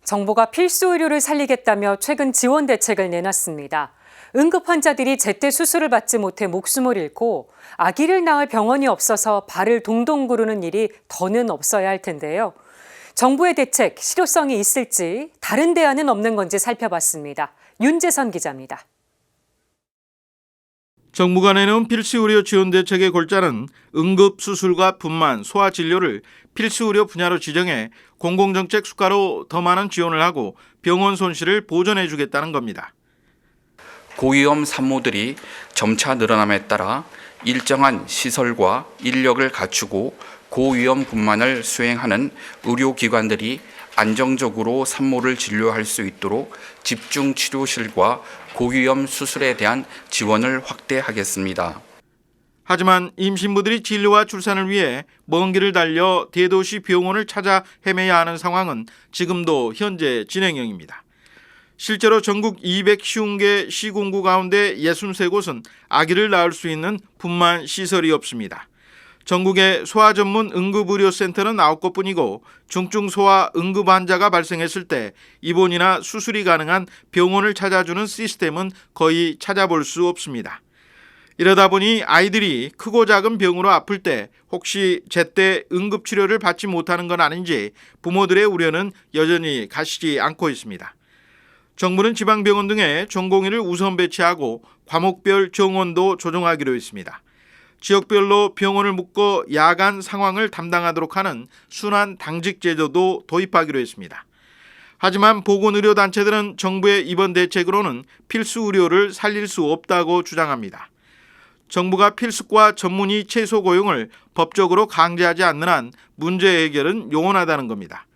정부가 필수 의료를 살리겠다며 최근 지원 대책을 내놨습니다. 응급 환자들이 제때 수술을 받지 못해 목숨을 잃고 아기를 낳을 병원이 없어서 발을 동동 구르는 일이 더는 없어야 할 텐데요. 정부의 대책, 실효성이 있을지 다른 대안은 없는 건지 살펴봤습니다. 윤재선 기자입니다. 정부가 내놓은 필수의료 지원 대책의 골자는 응급수술과 분만, 소아진료를 필수의료 분야로 지정해 공공정책 수가로 더 많은 지원을 하고 병원 손실을 보전해 주겠다는 겁니다. 고위험 산모들이 점차 늘어남에 따라 일정한 시설과 인력을 갖추고 고위험 분만을 수행하는 의료기관들이 안정적으로 산모를 진료할 수 있도록 집중 치료실과 고위험 수술에 대한 지원을 확대하겠습니다. 하지만 임신부들이 진료와 출산을 위해 먼 길을 달려 대도시 병원을 찾아 헤매야 하는 상황은 지금도 현재 진행형입니다. 실제로 전국 250개 시군구 가운데 63곳은 아기를 낳을 수 있는 분만 시설이 없습니다. 전국의 소아 전문 응급의료센터는 9곳뿐이고 중증소아 응급 환자가 발생했을 때 입원이나 수술이 가능한 병원을 찾아주는 시스템은 거의 찾아볼 수 없습니다. 이러다 보니 아이들이 크고 작은 병으로 아플 때 혹시 제때 응급치료를 받지 못하는 건 아닌지 부모들의 우려는 여전히 가시지 않고 있습니다. 정부는 지방병원 등에 전공의를 우선 배치하고 과목별 정원도 조정하기로 했습니다. 지역별로 병원을 묶어 야간 상황을 담당하도록 하는 순환 당직 제도도 도입하기로 했습니다. 하지만 보건의료단체들은 정부의 이번 대책으로는 필수 의료를 살릴 수 없다고 주장합니다. 정부가 필수과 전문의 최소 고용을 법적으로 강제하지 않는 한 문제 해결은 용원하다는 겁니다.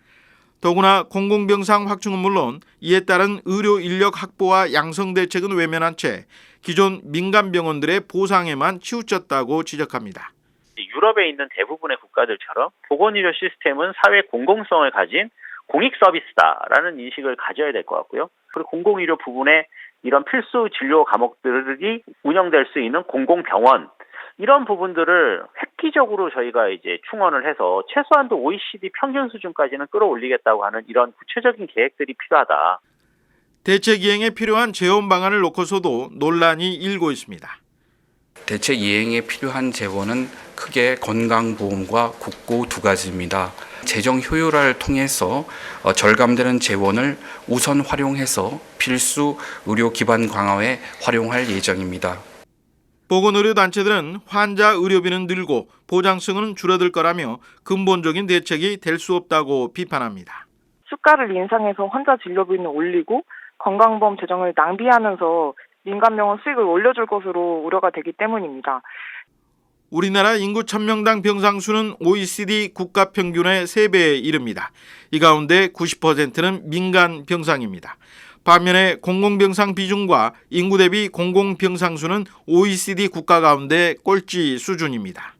더구나 공공병상 확충은 물론 이에 따른 의료 인력 확보와 양성 대책은 외면한 채 기존 민간 병원들의 보상에만 치우쳤다고 지적합니다. 유럽에 있는 대부분의 국가들처럼 보건의료 시스템은 사회 공공성을 가진 공익 서비스다라는 인식을 가져야 될 것 같고요. 그리고 공공의료 부분에 이런 필수 진료 과목들이 운영될 수 있는 공공병원 이런 부분들을 획기적으로 저희가 이제 충원을 해서 최소한도 OECD 평균 수준까지는 끌어올리겠다고 하는 이런 구체적인 계획들이 필요하다. 대책 이행에 필요한 재원 방안을 놓고서도 논란이 일고 있습니다. 대책 이행에 필요한 재원은 크게 건강보험과 국고 두 가지입니다. 재정 효율화를 통해서 절감되는 재원을 우선 활용해서 필수 의료 기반 강화에 활용할 예정입니다. 보건의료단체들은 환자 의료비는 늘고 보장성은 줄어들 거라며 근본적인 대책이 될 수 없다고 비판합니다. 수가를 인상해서 환자 진료비는 올리고 건강보험 재정을 낭비하면서 민간병원 수익을 올려줄 것으로 우려가 되기 때문입니다. 우리나라 인구 1000명당 병상수는 OECD 국가 평균의 3배에 이릅니다. 이 가운데 90%는 민간 병상입니다. 반면에 공공병상 비중과 인구 대비 공공병상수는 OECD 국가 가운데 꼴찌 수준입니다.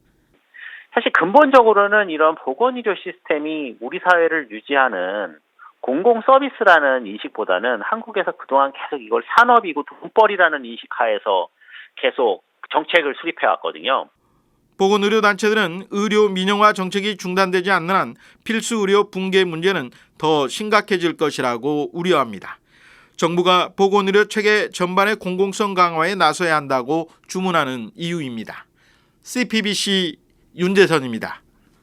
사실 근본적으로는 이런 보건의료 시스템이 우리 사회를 유지하는 공공 서비스라는 인식보다는 한국에서 그동안 계속 이걸 산업이고 돈벌이라는 인식 하에서 계속 정책을 수립해 왔거든요. 보건의료단체들은 의료 민영화 정책이 중단되지 않는 한 필수 의료 붕괴 문제는 더 심각해질 것이라고 우려합니다. 정부가 보건의료 체계 전반의 공공성 강화에 나서야 한다고 주문하는 이유입니다. CPBC 윤재선입니다.